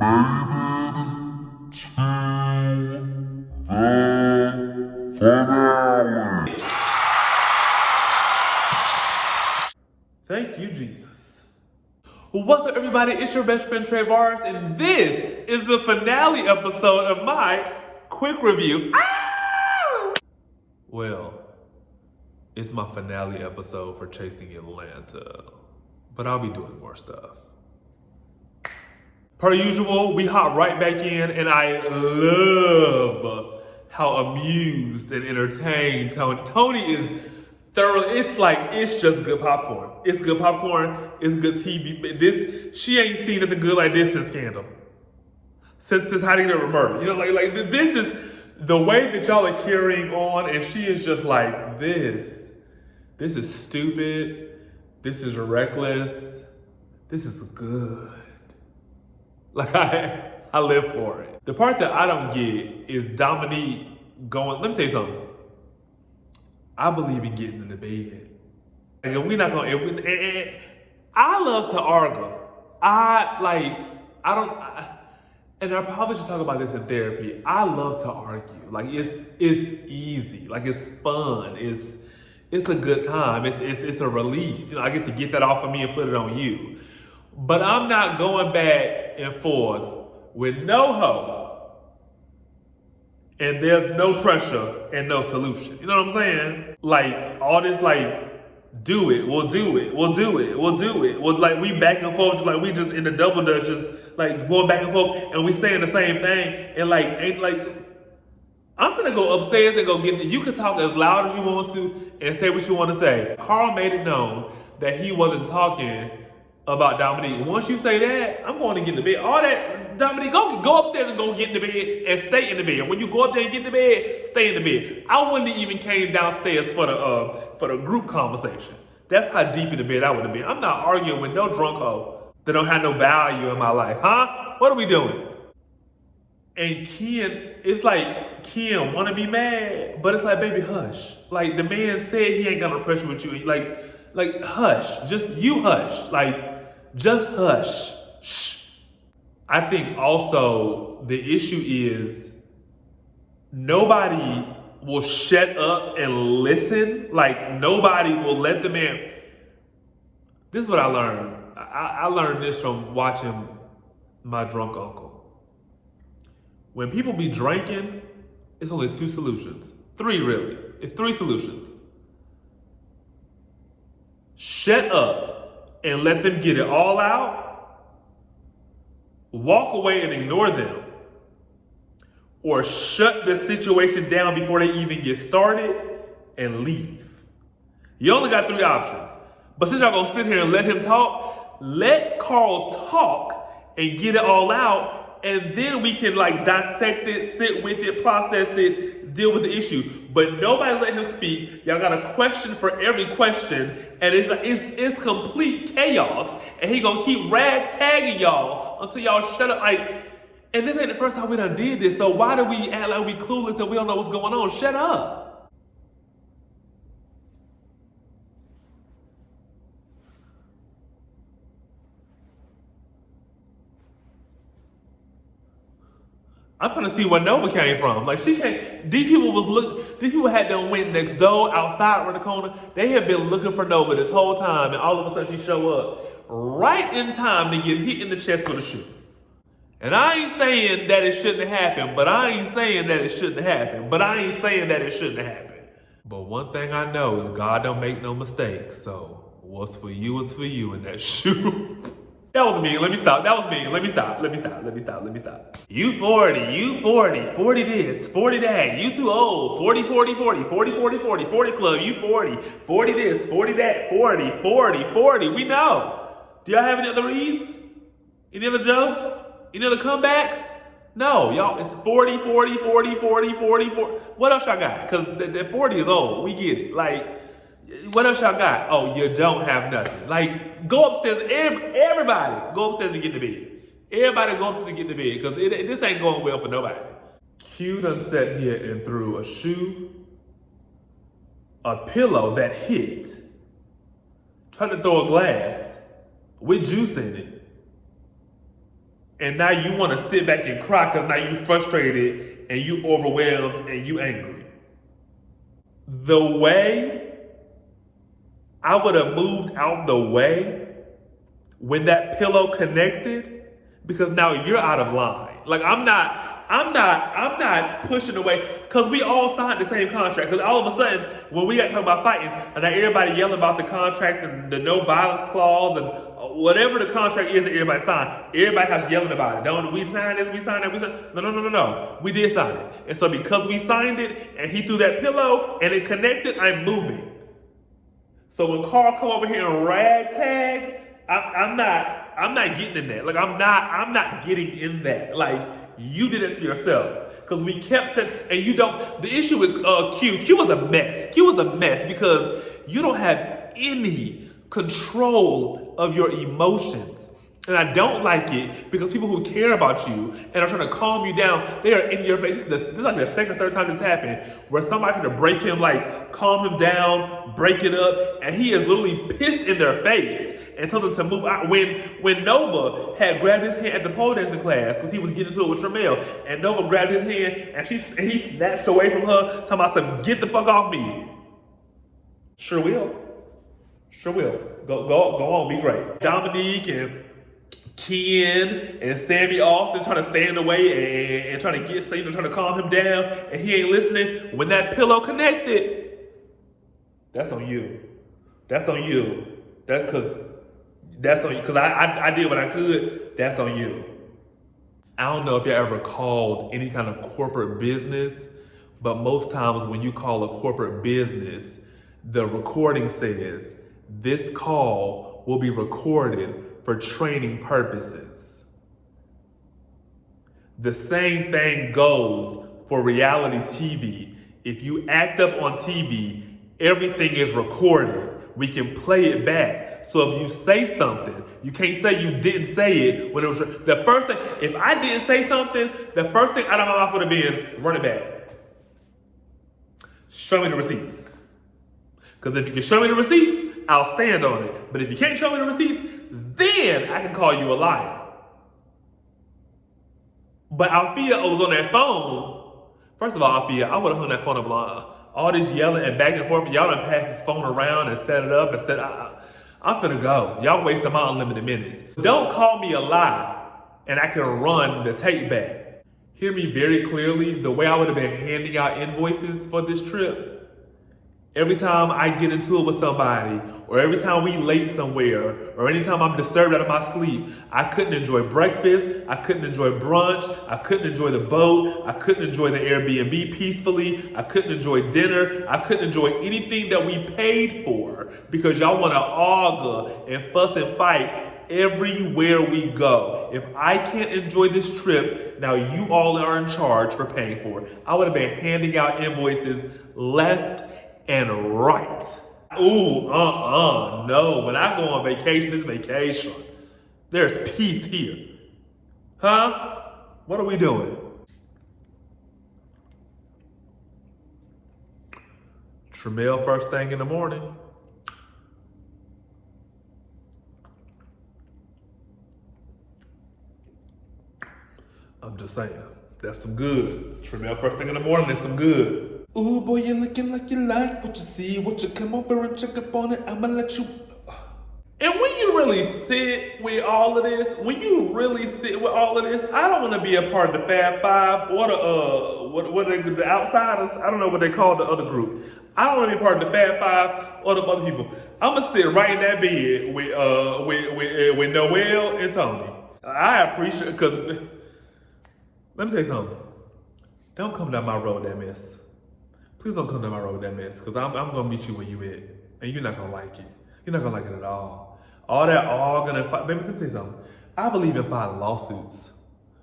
finale. Thank you, Jesus. What's up, everybody? It's your best friend, Tre'Varis, and this is the finale episode of my quick review. Well, it's my finale episode for Chasing Atlanta, but I'll be doing more stuff. Per usual, we hop right back in, and I love how amused and entertained Tony is. Thoroughly, it's just good popcorn. It's good popcorn. It's good TV. She ain't seen anything good like this since Scandal. Since How to Get Away with Murder. You know, like this is the way that y'all are carrying on, and she is just like this. This is stupid. This is reckless. This is good. Like I live for it. The part that I don't get is Dominique going. Let me tell you something. I believe in getting in the bed. And if we're not gonna, I love to argue. And I probably should talk about this in therapy. I love to argue. Like it's easy. Like it's fun. It's a good time. It's a release. You know, I get to get that off of me and put it on you. But I'm not going back and forth with no hope. And there's no pressure and no solution. You know what I'm saying? Like all this do it, we'll do it, we'll do it, we'll do it. Well, like we back and forth, like we just in the double dutch, just like going back and forth, and we saying the same thing, and ain't I'm gonna go upstairs and go get it. You can talk as loud as you want to and say what you want to say. Carl made it known that he wasn't talking about Dominique. Once you say that, I'm going to get in the bed. All that, Dominique, go upstairs and go get in the bed and stay in the bed. When you go up there and get in the bed, stay in the bed. I wouldn't have even came downstairs for the group conversation. That's how deep in the bed I would have been. I'm not arguing with no drunk hoe that don't have no value in my life, huh? What are we doing? And Ken, it's like Ken want to be mad, but it's like, baby, hush. Like the man said he ain't got no pressure with you. Like hush, just you hush. Just hush. Shh. I think also the issue is nobody will shut up and listen. Like nobody will let the man. This is what I learned. I learned this from watching my drunk uncle. When people be drinking, it's only two solutions. Three really. It's three solutions. Shut up and let them get it all out, walk away and ignore them, or shut the situation down before they even get started and leave. You only got three options. But since y'all gonna sit here and let him talk, let Carl talk and get it all out, and then we can dissect it, sit with it, process it, deal with the issue. But nobody let him speak. Y'all got a question for every question, and it's complete chaos. And he gonna keep ragtagging y'all until y'all shut up. And this ain't the first time we done did this. So why do we act like we clueless and we don't know what's going on? Shut up. I'm trying to see where Nova came from. She came. These people had them went next door, outside around the corner. They had been looking for Nova this whole time, and all of a sudden she show up right in time to get hit in the chest with a shoe. And I ain't saying that it shouldn't have happened, but I ain't saying that it shouldn't happen, but I ain't saying that it shouldn't have happened. But one thing I know is God don't make no mistakes. So what's for you is for you in that shoe. That was mean. Let me stop. That was mean. Let me stop. You 40 this, 40 that. You too old. 40 club. You 40 this, 40 that, 40. We know. Do y'all have any other reads? Any other jokes? Any other comebacks? No, y'all, it's 40. What else y'all got? Because the 40 is old. We get it. What else y'all got? Oh, you don't have nothing. Go upstairs. Everybody, go upstairs and get in the bed. Everybody go upstairs and get in the bed because this ain't going well for nobody. Q done sat here and threw a shoe, a pillow that hit, tried to throw a glass with juice in it, And now you want to sit back and cry because now you frustrated and you overwhelmed and you angry. The way I would have moved out the way when that pillow connected, because now you're out of line. Like I'm not pushing away, because we all signed the same contract. Because all of a sudden, when we got talking about fighting, and now everybody yelling about the contract and the no violence clause and whatever the contract is that everybody signed, everybody has yelling about it. Don't we sign this? We signed that? We signed. No. We did sign it. And so because we signed it and he threw that pillow and it connected, I'm moving. So when Carl come over here and ragtag, I'm not getting in that. Like I'm not getting in that. Like you did it to yourself. Because we kept saying, and you don't, the issue with Q was a mess. Q was a mess because you don't have any control of your emotions. And I don't like it because people who care about you and are trying to calm you down, they are in your face. This is like the second, third time this happened, where somebody had to break him, like calm him down, break it up, and he is literally pissed in their face and told them to move out. When Nova had grabbed his hand at the pole dancing class because he was getting into it with Tremel, and Nova grabbed his hand and he snatched away from her, talking about some get the fuck off me. Sure will. Go on, be great. Dominique and Ken and Sammy Austin trying to stay in the way and trying to get Satan, trying to calm him down, and he ain't listening. When that pillow connected, that's on you. That's on you. That's on you. Because I did what I could. That's on you. I don't know if you ever called any kind of corporate business, but most times when you call a corporate business, the recording says, this call will be recorded for training purposes. The same thing goes for reality TV. If you act up on TV, everything is recorded. We can play it back. So if you say something, you can't say you didn't say it when it was the first thing. If I didn't say something, the first thing out of my mouth would have been, run it back. Show me the receipts. Because if you can show me the receipts, I'll stand on it. But if you can't show me the receipts, then I can call you a liar. But Althea was on that phone. First of all, Althea, I would have hung that phone up long. All this yelling and back and forth, y'all done passed this phone around and set it up and said, I'm finna go. Y'all wasting my unlimited minutes. Don't call me a lie and I can run the tape back. Hear me very clearly, the way I would have been handing out invoices for this trip, every time I get into it with somebody, or every time we late somewhere, or anytime I'm disturbed out of my sleep, I couldn't enjoy breakfast, I couldn't enjoy brunch, I couldn't enjoy the boat, I couldn't enjoy the Airbnb peacefully, I couldn't enjoy dinner, I couldn't enjoy anything that we paid for, because y'all wanna argue and fuss and fight everywhere we go. If I can't enjoy this trip, now you all are in charge for paying for it. I would have been handing out invoices left and right. Ooh, no. When I go on vacation, it's vacation. There's peace here. Huh? What are we doing? Tremel first thing in the morning. I'm just saying, that's some good. Tremel first thing in the morning, that's some good. Ooh, boy, you're looking like you like what you see. What you come over and check up on it, I'ma let you. And when you really sit with all of this, I don't want to be a part of the Fab Five or the Outsiders. I don't know what they call the other group. I don't want to be a part of the Fab Five or the other people. I'm gonna sit right in that bed with Noel and Tony. I appreciate, because let me tell you something. Don't come down my road with that mess. Please don't come down my road with that mess, because I'm going to meet you where you at, and you're not going to like it. You're not going to like it at all. All that arguing and fight. Baby, let me tell you something. I believe in filing lawsuits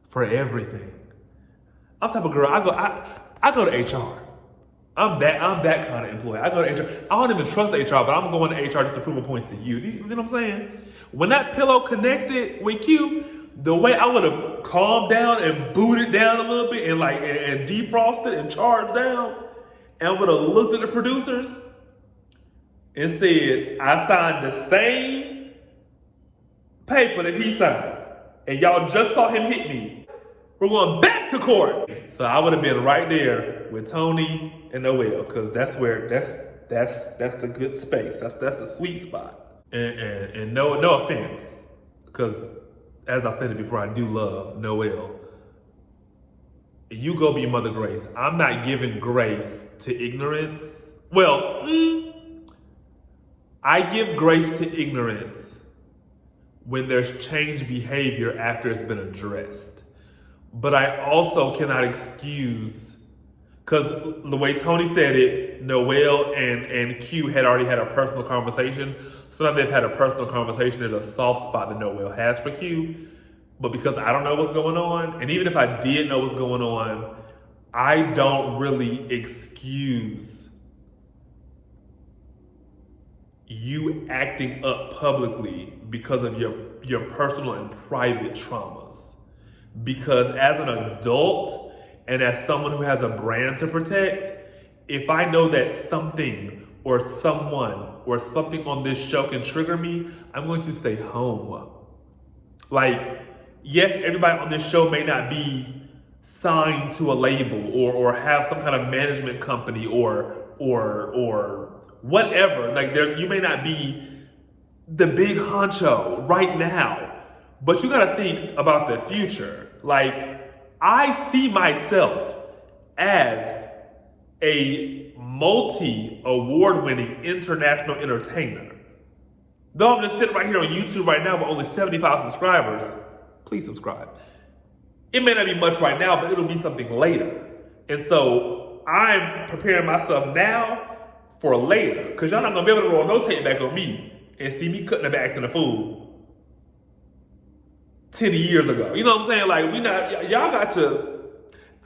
for everything. I'm the type of girl, I go to HR. I'm that kind of employee. I go to HR. I don't even trust HR, but I'm going to HR just to prove a point to you. You know what I'm saying? When that pillow connected with Q, the way I would have calmed down and booted down a little bit and defrosted and charged down, and would have looked at the producers and said, I signed the same paper that he signed. and y'all just saw him hit me. We're going back to court. So I would have been right there with Tony and Noel, because that's the good space. That's the sweet spot. And no offense, because as I said it before, I do love Noel. You go be Mother Grace. I'm not giving grace to ignorance. Well, I give grace to ignorance when there's changed behavior after it's been addressed. But I also cannot excuse, because the way Tony said it, Noel and Q had already had a personal conversation. So now they've had a personal conversation. There's a soft spot that Noel has for Q. But because I don't know what's going on, and even if I did know what's going on, I don't really excuse you acting up publicly because of your personal and private traumas. Because as an adult and as someone who has a brand to protect, if I know that something or someone or something on this show can trigger me, I'm going to stay home. Like, yes, everybody on this show may not be signed to a label or have some kind of management company or whatever. Like, you may not be the big honcho right now, but you gotta think about the future. Like, I see myself as a multi-award-winning international entertainer. Though I'm just sitting right here on YouTube right now with only 75 subscribers, please subscribe. It may not be much right now, but it'll be something later. And so I'm preparing myself now for later, because y'all not gonna be able to roll no tape back on me and see me cutting the back acting a fool 10 years ago. You know what I'm saying? Like, y'all got to,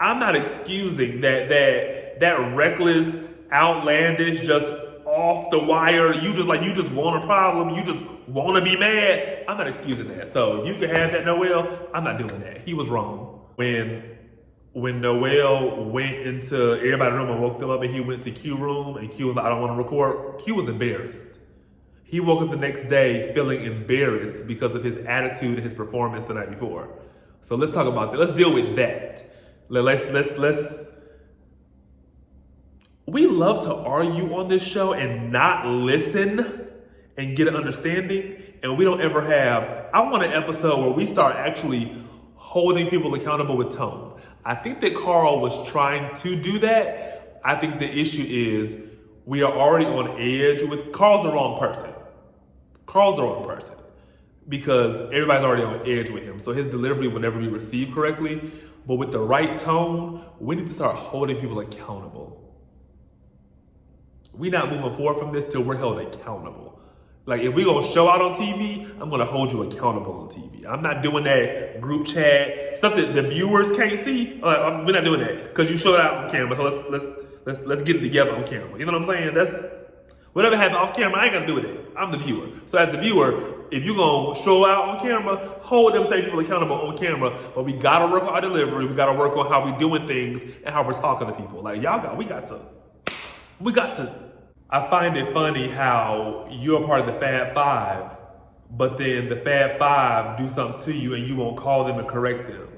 I'm not excusing that reckless, outlandish, just off the wire, you just want a problem, you just want to be mad. I'm not excusing that. So you can have that, Noel. I'm not doing that. He was wrong. When Noel went into everybody's room and woke them up, and he went to Q room, and Q was like, I don't want to record, Q was embarrassed. He woke up the next day feeling embarrassed because of his attitude and his performance the night before. So let's talk about that. Let's deal with that. Let's we love to argue on this show and not listen and get an understanding, and we don't ever have. I want an episode where we start actually holding people accountable with tone. I think that Carl was trying to do that. I think the issue is we are already on edge with Carl's the wrong person. Carl's the wrong person because everybody's already on edge with him. So his delivery will never be received correctly. But with the right tone, we need to start holding people accountable. We're not moving forward from this till we're held accountable. Like, if we're gonna show out on TV, I'm gonna hold you accountable on TV. I'm not doing that group chat stuff that the viewers can't see. We're not doing that because you showed out on camera. So let's get it together on camera. You know what I'm saying? That's whatever happens off camera. I ain't gonna do with it. I'm the viewer. So as the viewer, if you're gonna show out on camera, hold them same people accountable on camera. But we gotta work on our delivery. We gotta work on how we doing things and how we're talking to people. Like, we got to. I find it funny how you're a part of the Fab Five, but then the Fab Five do something to you and you won't call them and correct them.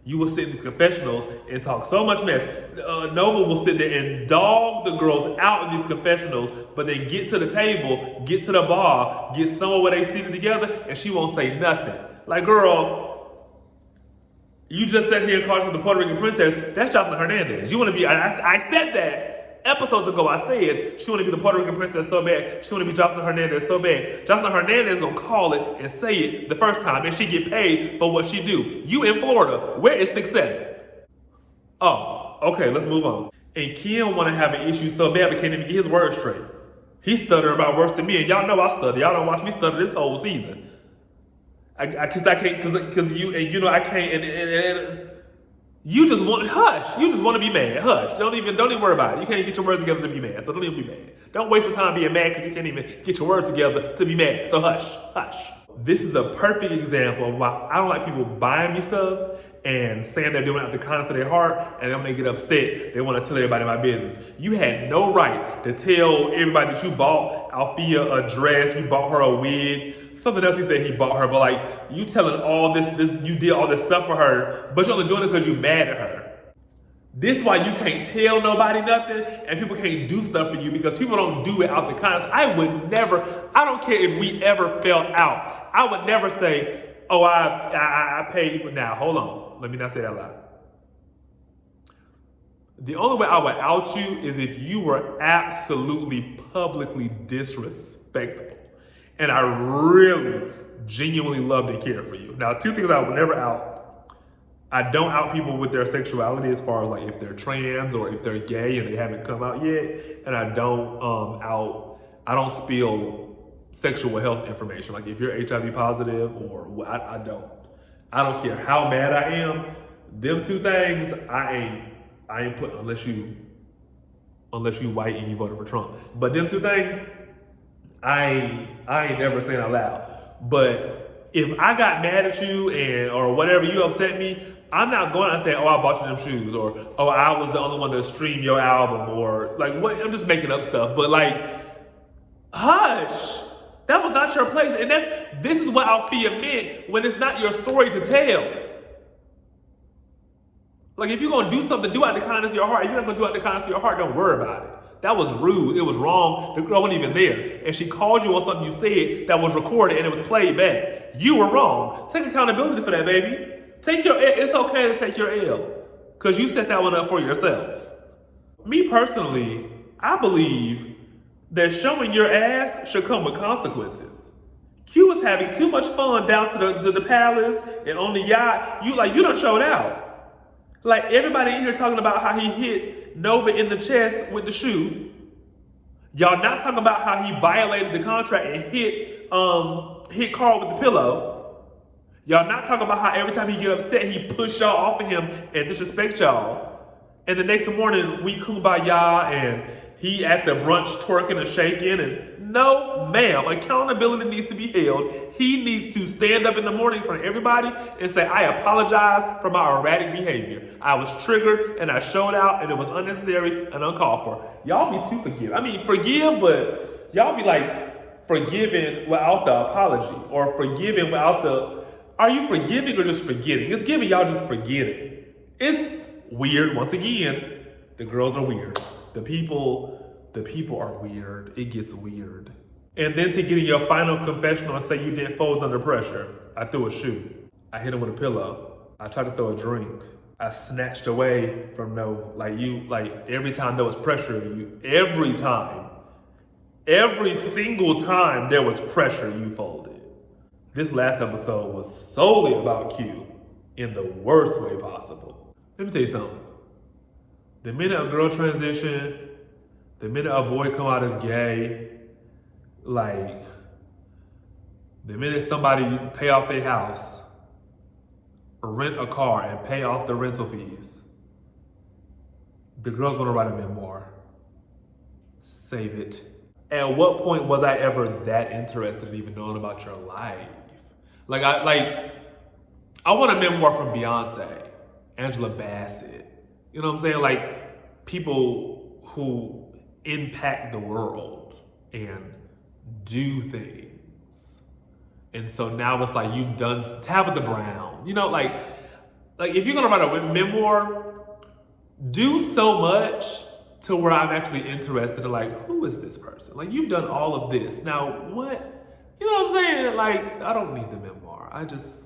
You will sit in these confessionals and talk so much mess. Nova will sit there and dog the girls out in these confessionals, but then get to the table, get to the bar, get somewhere where they seated together, and she won't say nothing. Like, girl, you just sat here and called her the Puerto Rican princess. That's Jocelyn Hernandez. You want to be, I said that. Episodes ago, I said she want to be the Puerto Rican princess so bad. She want to be Jocelyn Hernandez so bad. Jocelyn Hernandez gonna call it and say it the first time, and she get paid for what she do. You in Florida, where is 6'7"? Oh, okay, let's move on. And Kim want to have an issue so bad, but can't even get his words straight. He stuttering about worse than me, and y'all know I stutter. Y'all don't watch me stutter this whole season. I can't, I can't, and you just want, hush. You just want to be mad. Hush. Don't even worry about it. You can't even get your words together to be mad. So don't even be mad. Don't waste your time being mad because you can't even get your words together to be mad. So hush. This is a perfect example of why I don't like people buying me stuff and saying they're doing it out the kindness of their heart, and then when they get upset, they want to tell everybody my business. You had no right to tell everybody that you bought Althea a dress, you bought her a wig something else he said he bought her, but like you telling all this, you did all this stuff for her, but you're only doing it because you mad at her. This is why you can't tell nobody nothing and people can't do stuff for you because people don't do it out the kindness. I would never, I don't care if we ever fell out. I would never say, oh, I paid for now. Hold on. Let me not say that loud. The only way I would out you is if you were absolutely publicly disrespectful. And I really genuinely loved and cared for you. Now, two things I would never out. I don't out people with their sexuality as far as like if they're trans or if they're gay and they haven't come out yet. And I don't I don't spill sexual health information. Like if you're HIV positive or I don't care how mad I am. Them two things I ain't put unless you white and you voted for Trump. But them two things I ain't never saying out loud. But if I got mad at you or whatever, you upset me, I'm not going to say, oh, I bought you them shoes, or oh, I was the only one to stream your album, or like what? I'm just making up stuff. But like, hush, that was not your place, and this is what Althea meant when it's not your story to tell. Like if you're gonna do something, do out the kindness of your heart. If you're not gonna do out the kindness of your heart, don't worry about it. That was rude. It was wrong. The girl wasn't even there. And she called you on something you said that was recorded and it was played back. You were wrong. Take accountability for that, baby. It's okay to take your L. Because you set that one up for yourself. Me personally, I believe that showing your ass should come with consequences. Q was having too much fun down to the palace and on the yacht. You done showed out. Like everybody in here talking about how he hit Nova in the chest with the shoe. Y'all not talking about how he violated the contract and hit Carl with the pillow. Y'all not talking about how every time he get upset, he push y'all off of him and disrespect y'all. And the next morning, we kumbaya and he at the brunch twerking and shaking. And no, ma'am, accountability needs to be held. He needs to stand up in the morning in front of everybody and say, I apologize for my erratic behavior. I was triggered and I showed out and it was unnecessary and uncalled for. Y'all be too forgiving. I mean, forgive, but y'all be like forgiving without the apology or forgiving without the... Are you forgiving or just forgetting? It's giving y'all just forgetting. It's weird. Once again, the girls are weird. The people are weird. It gets weird. And then to get in your final confessional and say you didn't fold under pressure. I threw a shoe. I hit him with a pillow. I tried to throw a drink. I snatched away from every time there was pressure, every single time there was pressure, you folded. This last episode was solely about Q in the worst way possible. Let me tell you something. The minute a girl transition, the minute a boy come out as gay, like the minute somebody pay off their house, or rent a car and pay off the rental fees, the girl's gonna write a memoir. Save it. At what point was I ever that interested in even knowing about your life? I want a memoir from Beyonce, Angela Bassett. You know what I'm saying? Like people who impact the world and do things. And so now it's like you've done Tabitha Brown. You know, like if you're gonna write a memoir, do so much to where I'm actually interested in like, who is this person? Like you've done all of this. Now what? You know what I'm saying? Like, I don't need the memoir. I just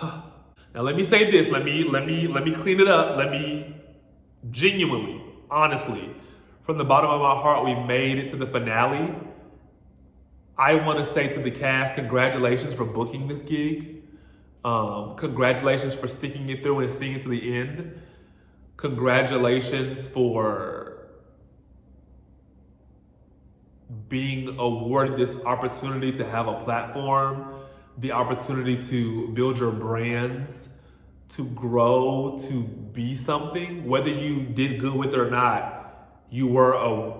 Now let me say this. Let me clean it up. Let me genuinely, honestly, from the bottom of my heart, we've made it to the finale. I want to say to the cast, congratulations for booking this gig. Congratulations for sticking it through and seeing it to the end. Congratulations for being awarded this opportunity to have a platform, the opportunity to build your brands, to grow, to be something. Whether you did good with it or not, you were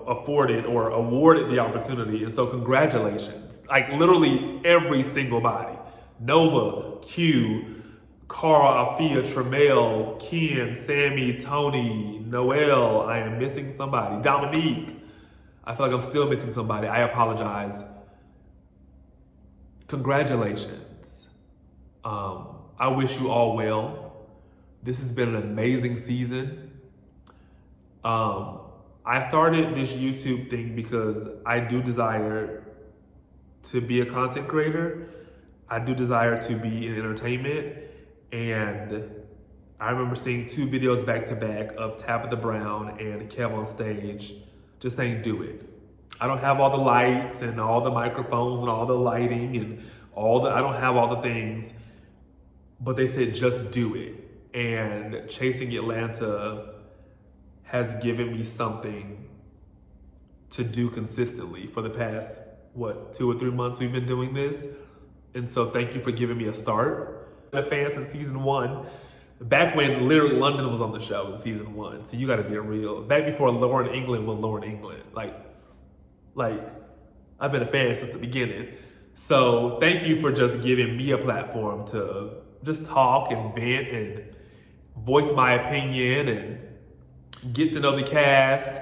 afforded or awarded the opportunity. And so congratulations. Like literally every single body. Nova, Q, Carl, Althea, Tremel, Ken, Sammy, Tony, Noel. I am missing somebody. Dominique. I feel like I'm still missing somebody. I apologize. congratulations. I wish you all well. This has been an amazing season. I started this YouTube thing because I do desire to be a content creator. I do desire to be in entertainment. And I remember seeing 2 videos back to back of Tabitha Brown and Kev on stage just saying, do it. I don't have all the lights and all the microphones and all the lighting and I don't have all the things, but they said, just do it. And Chasing Atlanta has given me something to do consistently for the past, 2 or 3 months we've been doing this. And so thank you for giving me a start. The fans in season 1, back when literally London was on the show in season 1. So you gotta be real. Back before Lauren England was Lauren England. Like, I've been a fan since the beginning. So thank you for just giving me a platform to just talk and vent and voice my opinion and get to know the cast.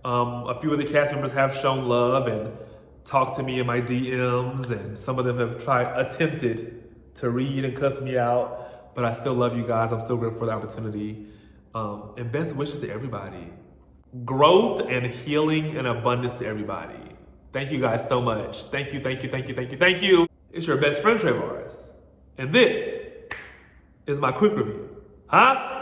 A few of the cast members have shown love and talked to me in my DMs, and some of them have attempted to read and cuss me out, but I still love you guys. I'm still grateful for the opportunity. And best wishes to everybody. Growth and healing and abundance to everybody. Thank you guys so much. Thank you, thank you, thank you, thank you, thank you. It's your best friend, Tre'Varis. And this is my quick review. Huh?